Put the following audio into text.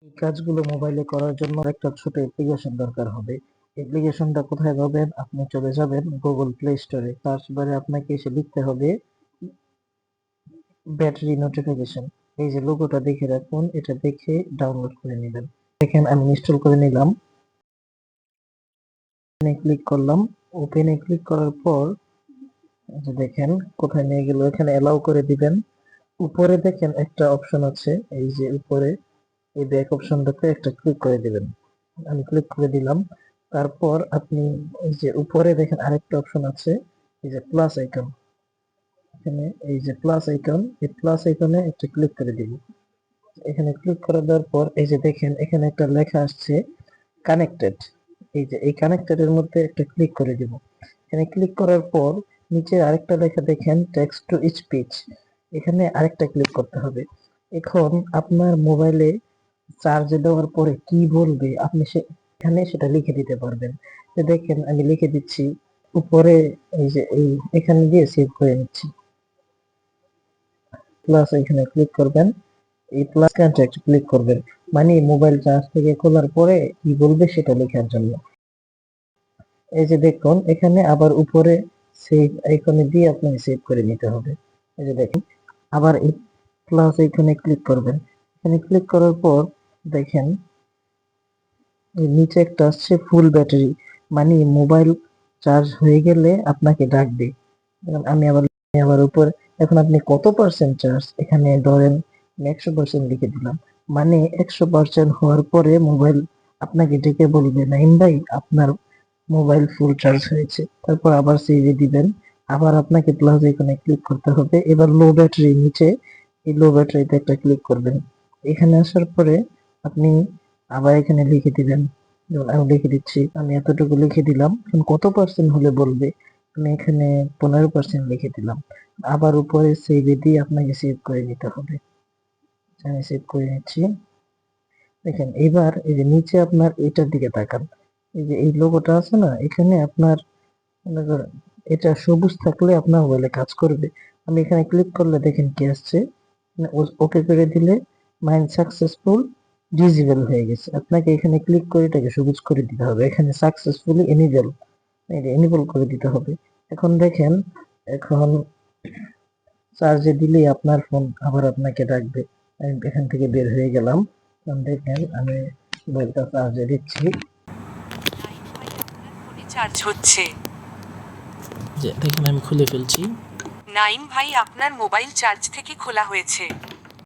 এই কাজগুলো মোবাইলে করার জন্য একটা ছোট অ্যাপ্লিকেশন দরকার হবে। অ্যাপ্লিকেশনটা কোথায় পাবেন? আপনি চলে যাবেন গুগল প্লে স্টোরে, সার্চ বারে আপনাকে এসে লিখতে হবে ব্যাটারি নোটিফিকেশন। এই যে লোগোটা দেখে রাখুন, এটা দেখে ডাউনলোড করে নেবেন। দেখেন আমি ইনস্টল করে নিলাম, ওপেনে ক্লিক করলাম। ওপেনে ক্লিক করার পর যে দেখেন কোথায় নিয়ে গেল, এখানে অ্যালাউ করে দিবেন। উপরে দেখেন একটা অপশন আছে, এই যে উপরে এই ব্যাক অপশনটাতে একটা ক্লিক করে দিবেন। আমি ক্লিক করে দিলাম। তারপর আপনি এই যে উপরে দেখেন আরেকটা অপশন আছে, এই যে প্লাস আইকন, এখানে এই যে প্লাস আইকন, এই প্লাস আইকনে একটা ক্লিক করে দিব। এখানে ক্লিক করে দেওয়ার পর এই যে দেখেন এখানে একটা লেখা আসছে কানেক্টেড। এই যে এই কানেক্টেড এর মধ্যে একটা ক্লিক করে দিব। এখানে ক্লিক করার পর নিচে আরেকটা লেখা দেখেন টেক্সট টু স্পিচ, এখানে আরেকটা ক্লিক করতে হবে। এখন আপনার মোবাইলে চার্জে দেওয়ার পরে কি বলবে আপনি এখানে সেটা লিখে দিতে পারবেন। তো দেখেন আমি লিখে দিচ্ছি উপরে, এই যে এই এখানে দিয়ে সেভ করে নিচ্ছি। প্লাস এখানে ক্লিক করবেন, এই প্লাস কন্টাক্ট ক্লিক করবেন, মানে মোবাইল চার্জ থেকে খোলার পরে কি বলবে সেটা লেখার জন্য। এই যে দেখুন এখানে আবার উপরে সেভ আইকনে দিয়ে আপনাকে সেভ করে নিতে হবে। এই যে দেখেন আবার এই প্লাস আইকনে ক্লিক করবেন। এখানে ক্লিক করার পর দেখেন নিচে একটা আসছে ফুল ব্যাটারি, মানে মোবাইল চার্জ হয়ে গেলে আপনাকে ডাকবে। আমি আবার উপর, এখন আপনি কত পার্সেন্ট চার্জ, এখানে ধরেন 100% লিখে দিলাম, মানে 100% হওয়ার পরে মোবাইল আপনাকে ডেকে বলবে নাইম ভাই আপনার মোবাইল ফুল চার্জ হয়েছে। তারপর আবার সেভে দিবেন, আবার আপনাকে প্লাস আইকনে ক্লিক করতে হবে। এবার লো ব্যাটারি নিচে এই লো ব্যাটারিতে একটা ক্লিক করবেন। এখানে আসার পরে আপনি আবার এখানে লিখে দিবেন, যেমন আমি লিখে দিচ্ছি, আমি এতটুকু লিখে দিলাম। এখন কত পার্সেন্ট হলে বলবে, আমি এখানে 15% লিখে দিলাম। আবার উপরে সেভে দিয়ে আপনাকে সেভ করে নিতে হবে। আমি সেভ করে নিচ্ছি। দেখেন এবার এই যে নিচে আপনার এটার দিকে তাকান, এই যে এই লোগোটা আছে না, এখানে আপনার মনে করেন এটা সবুজ থাকলে আপনার মোবাইলে কাজ করবে। আমি এখানে ক্লিক করলে দেখেন কি আসছে, ওকে করে দিলে মাইন্ড সাকসেসফুল ডিজেবল হয়ে গেছে। আপনাকে এখানে ক্লিক করে এটাকে সবুজ করে দিতে হবে, এখানে সাকসেসফুলি এনেবল, এনেবল করে দিতে হবে। এখন দেখেন, এখন চার্জে দিলেই আপনার ফোন আবার আপনাকে ডাকবে। আমি এখান থেকে বের হয়ে গেলাম। এখন দেখেন আমি মোবাইলটা চার্জে দিচ্ছি, চার্জ হচ্ছে। যে দেখেন আমি খুলে ফেলছি। নাইম ভাই আপনার মোবাইল চার্জ থেকে খোলা হয়েছে।